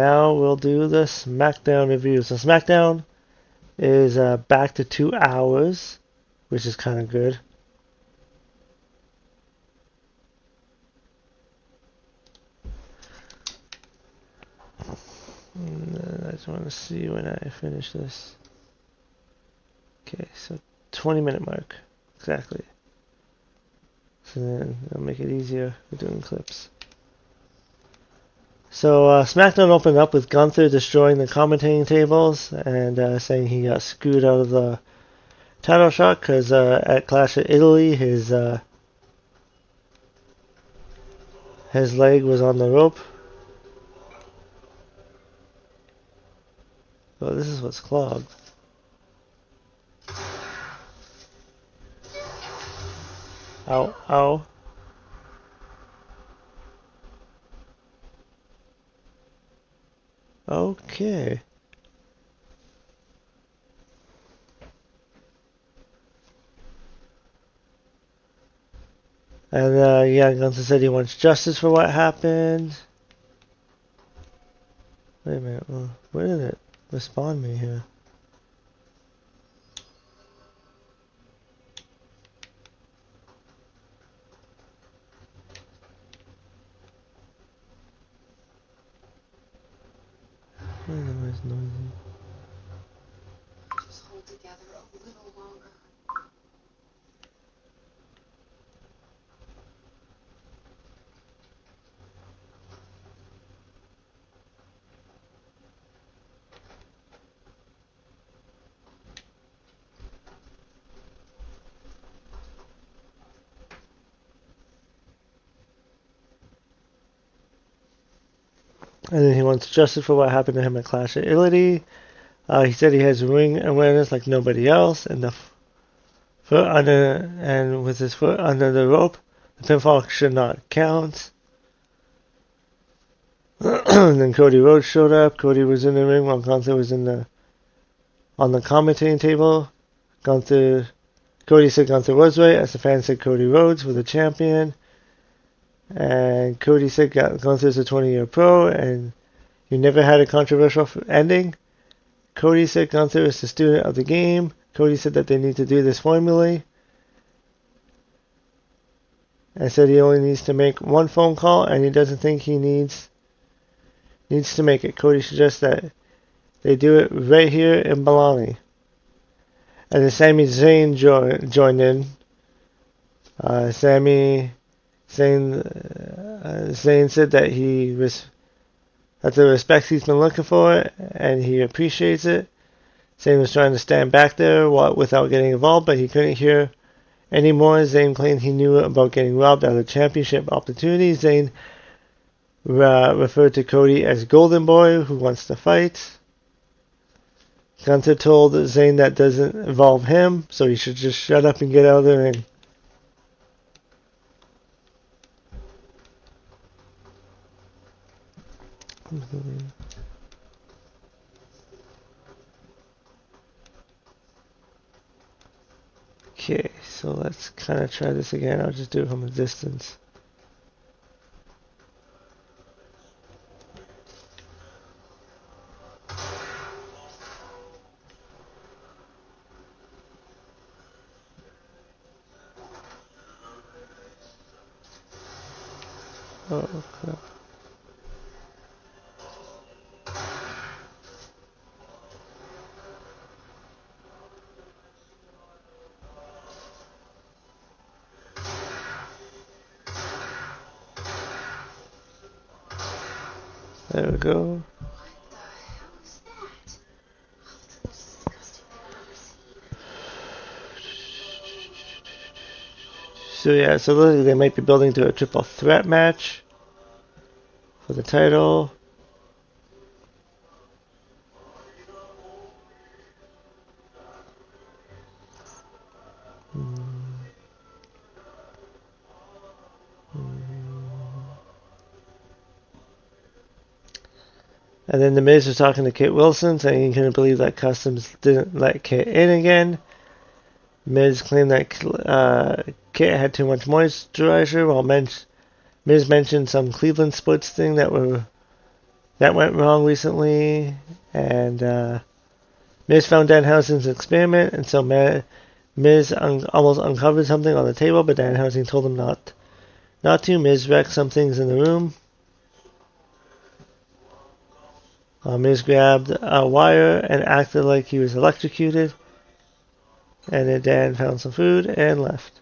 Now we'll do the Smackdown review. So Smackdown is back to 2 hours, which is kind of good. I just want to see when I finish this. Okay, so 20-minute mark, exactly. So then it'll make it easier for doing clips. So SmackDown opened up with Gunther destroying the commentating tables and saying he got screwed out of the title shot because at Clash of Italy his leg was on the rope. Oh, this is what's clogged. Ow, ow. Okay. And yeah, Gunther said he wants justice for what happened. Wait a minute, where did it respawn me here? Where's noisy? Just hold together a little longer. And then he wants justice for what happened to him at Clash of Italy. He said he has ring awareness like nobody else, and the foot under, and with his foot under the rope, the pinfall should not count. And then Cody Rhodes showed up. Cody was in the ring while Gunther was on the commentating table. Cody said Gunther was right, as the fans said Cody Rhodes was the champion. And Cody said Gunther's a 20-year pro, and you never had a controversial ending. Cody said Gunther is the student of the game. Cody said that they need to do this formally. And said he only needs to make one phone call, and he doesn't think he needs to make it. Cody suggests that they do it right here in Milani. And then Sami Zayn joined in. Zayn said that that's the respect he's been looking for, and he appreciates it. Zayn was trying to stand back there without getting involved, but he couldn't hear anymore. Zayn claimed he knew about getting robbed out of championship opportunities. Zayn referred to Cody as Golden Boy, who wants to fight. Gunther told Zayn that doesn't involve him, so he should just shut up and get out of the ring. Okay, so let's kind of try this again. I'll just do it from a distance. Oh, crap. There we go. What the hell is that? Oh, it's the most disgusting thing I've ever seen. So yeah, so literally they might be building to a triple threat match for the title. And then the Miz was talking to Kit Wilson, saying he couldn't believe that Customs didn't let Kit in again. Miz claimed that Kit had too much moisturizer, while Miz mentioned some Cleveland splits thing that that went wrong recently, and Miz found Danhausen's experiment, and so Miz almost uncovered something on the table, but Danhausen told him not to. Miz wrecked some things in the room. Miz grabbed a wire and acted like he was electrocuted, and then Dan found some food and left.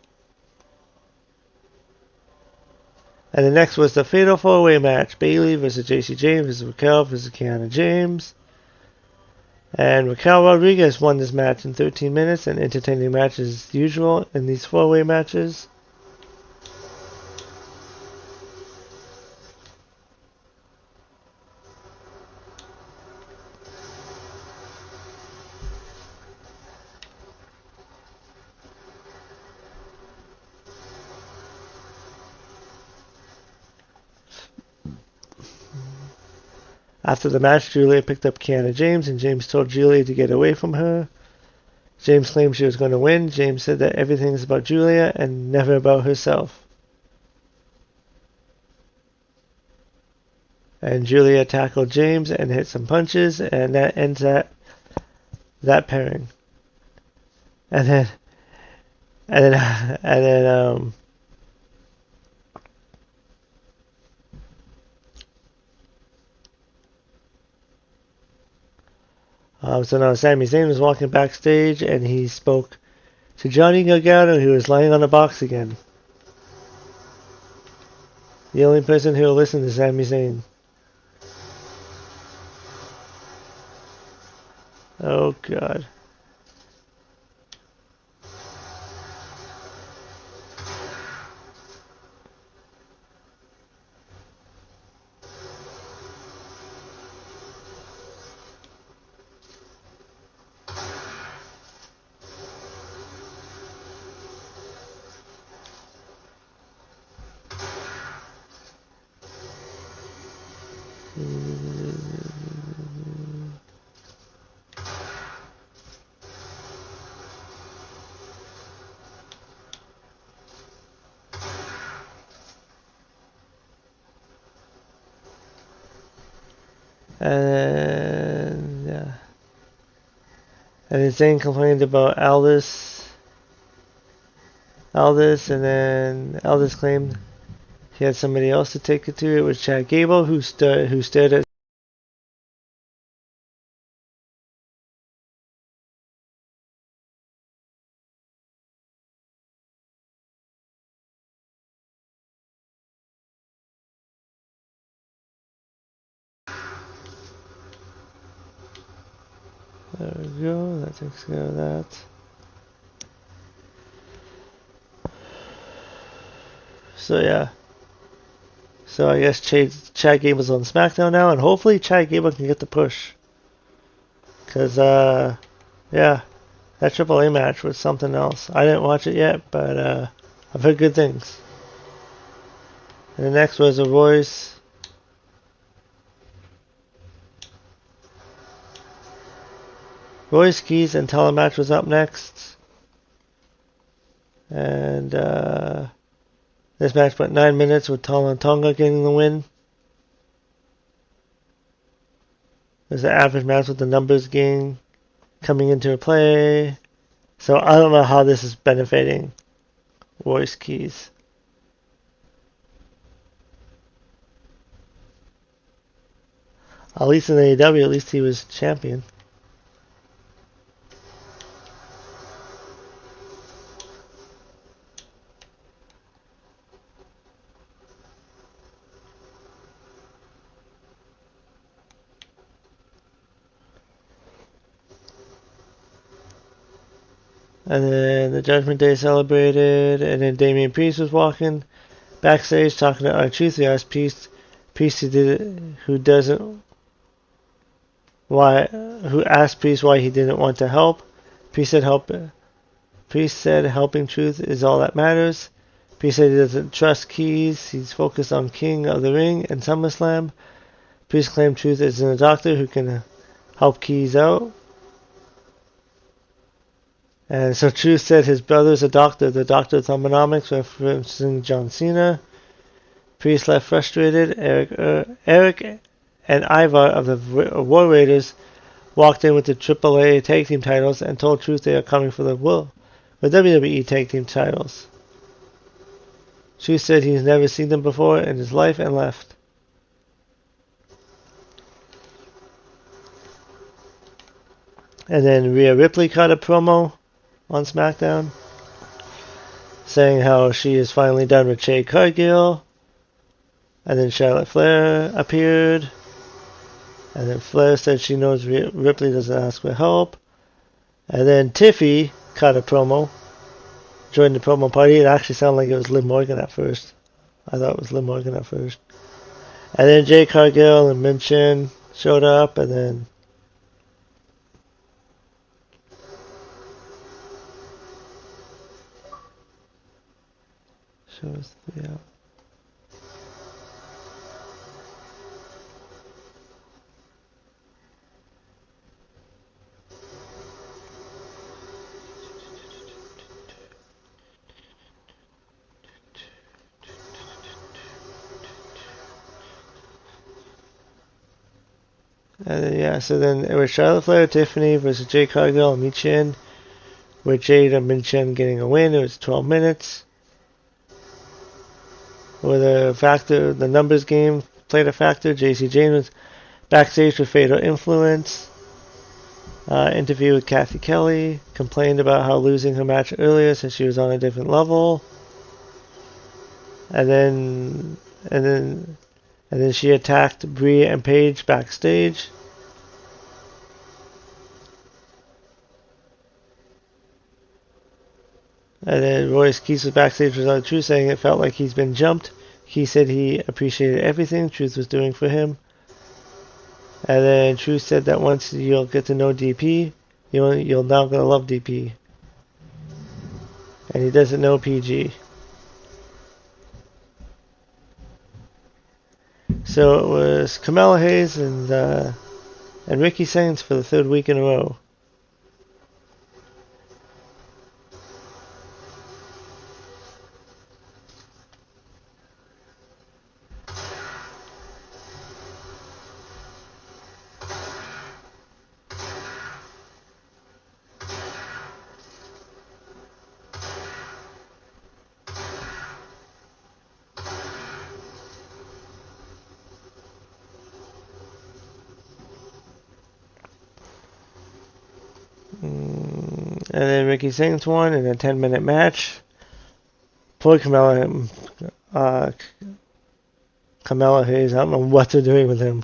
And the next was the Fatal 4-Way match. Bayley versus JC James versus Raquel versus Kiana James. And Raquel Rodriguez won this match in 13 minutes, an entertaining match as usual in these 4-way matches. After the match, Julia picked up Kiana James, and James told Julia to get away from her. James claimed she was going to win. James said that everything is about Julia and never about herself. And Julia tackled James and hit some punches, and that ends that pairing. And then so now Sami Zayn was walking backstage, and he spoke to Johnny Gargano, who was lying on the box again. The only person who will listen to Sami Zayn. Oh, God. And yeah. And then Zayn complained about Aldis, and then Aldis claimed he had somebody else to take it to. It was Chad Gable, who stared at. There we go. That takes care of that. So yeah. So I guess Chad Gable's on Smackdown now, and hopefully Chad Gable can get the push. Cause yeah, that Triple A match was something else. I didn't watch it yet, but I've heard good things. And the next was a Royce Keys and Telematch was up next. And this match went 9 minutes with Tonga getting the win. It was an average match with the numbers game coming into play. So I don't know how this is benefiting Royce Keys. At least in AEW, at least he was champion. And then the Judgment Day celebrated, and then Damian Priest was walking backstage talking to R-Truth. He asked Priest who asked Priest why he didn't want to help. Priest said helping Truth is all that matters. Priest said he doesn't trust Keys. He's focused on King of the Ring and SummerSlam. Priest claimed Truth isn't a doctor who can help Keys out. And so Truth said his brother's a doctor, the doctor of Thumbnomics, referencing John Cena. Priest left frustrated. Eric and Ivar of the War Raiders walked in with the AAA tag team titles and told Truth they are coming for the WWE tag team titles. Truth said he's never seen them before in his life and left. And then Rhea Ripley cut a promo on SmackDown saying how she is finally done with Jade Cargill. And then Charlotte Flair appeared. And then Flair said she knows Ripley doesn't ask for help. And then Tiffy cut a promo. Joined the promo party. It actually sounded like it was Liv Morgan at first. I thought it was Liv Morgan at first. And then Jade Cargill and Min Chin showed up. And then shows 3 out. And then, yeah, so then it was Charlotte Flair, Tiffany versus Jade Cargill and Min Chin, with Jade and Min Chin getting a win. It was 12 minutes. Where the numbers game played a factor. JC James was backstage with Fatal Influence. Interview with Kathy Kelly. Complained about how losing her match earlier since she was on a different level. And then she attacked Brie and Paige backstage. And then Royce Keith was backstage without Truth, saying it felt like he's been jumped. He said he appreciated everything Truth was doing for him. And then Truth said that once you'll get to know DP, you'll now gonna love DP. And he doesn't know PG. So it was Kamala Hayes and Ricky Sainz for the 3rd week in a row. And then Ricky Sainz won in a 10-minute match. Poor Kamala Hayes, I don't know what they're doing with him.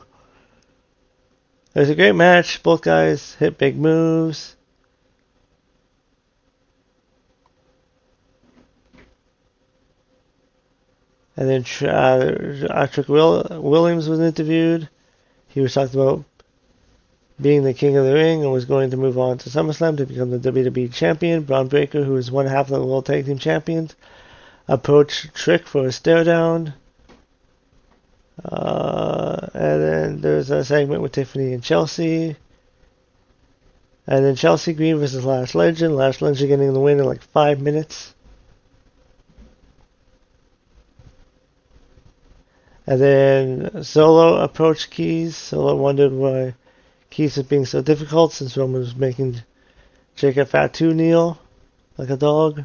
It was a great match. Both guys hit big moves. And then Trick Williams was interviewed. He was talking about being the king of the ring and was going to move on to SummerSlam to become the WWE champion. Braun Breaker, who is one half of the World Tag Team Champions, approached Trick for a stare down. And then there's a segment with Tiffany and Chelsea. And then Chelsea Green versus Lash Legend. Lash Legend getting the win in like 5 minutes. And then Solo approached Keys. Solo wondered why Keys was being so difficult since Roman was making Jacob Fatu kneel like a dog.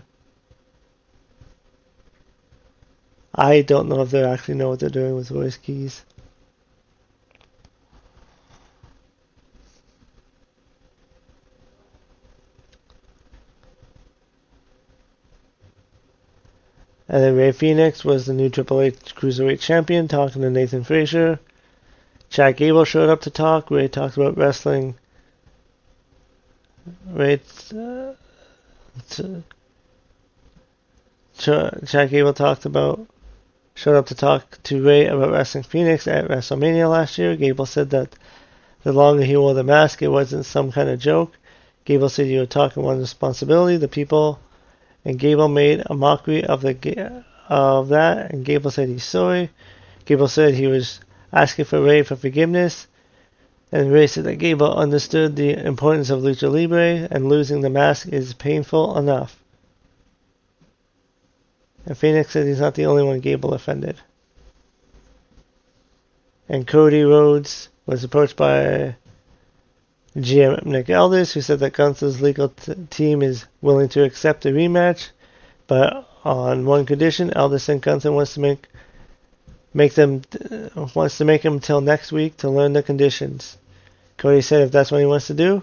I don't know if they actually know what they're doing with Royce Keys. And then Rey Fenix was the new Triple H Cruiserweight Champion, talking to Nathan Frazier. Chad Gable showed up to talk. Rey talked about wrestling. Chad Gable showed up to talk to Rey about wrestling Phoenix at WrestleMania last year. Gable said that the longer he wore the mask, it wasn't some kind of joke. Gable said you were talking one responsibility, the people, and Gable made a mockery of that, and Gable said he's sorry. Gable said he was asking for Rey for forgiveness, and Rey said that Gable understood the importance of Lucha Libre, and losing the mask is painful enough. And Phoenix said he's not the only one Gable offended. And Cody Rhodes was approached by GM Nick Aldis, who said that Gunther's legal team is willing to accept a rematch, but on one condition. Aldis and Gunther wants to make him till next week to learn the conditions. Cody said if that's what he wants to do.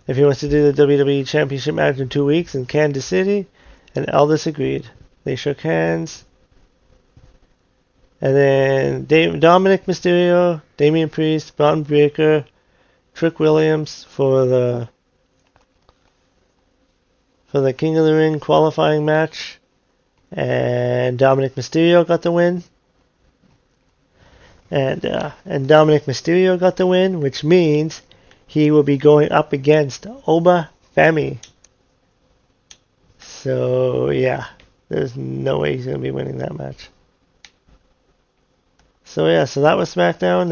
If he wants to do the WWE Championship match in 2 weeks in Kansas City, and Aldis agreed. They shook hands. And then Dominic Mysterio, Damian Priest, Braun Breaker, Trick Williams for the King of the Ring qualifying match. And Dominic Mysterio got the win. And Dominic Mysterio got the win, which means he will be going up against Oba Femi. So, yeah, there's no way he's going to be winning that match. So, yeah, so that was SmackDown.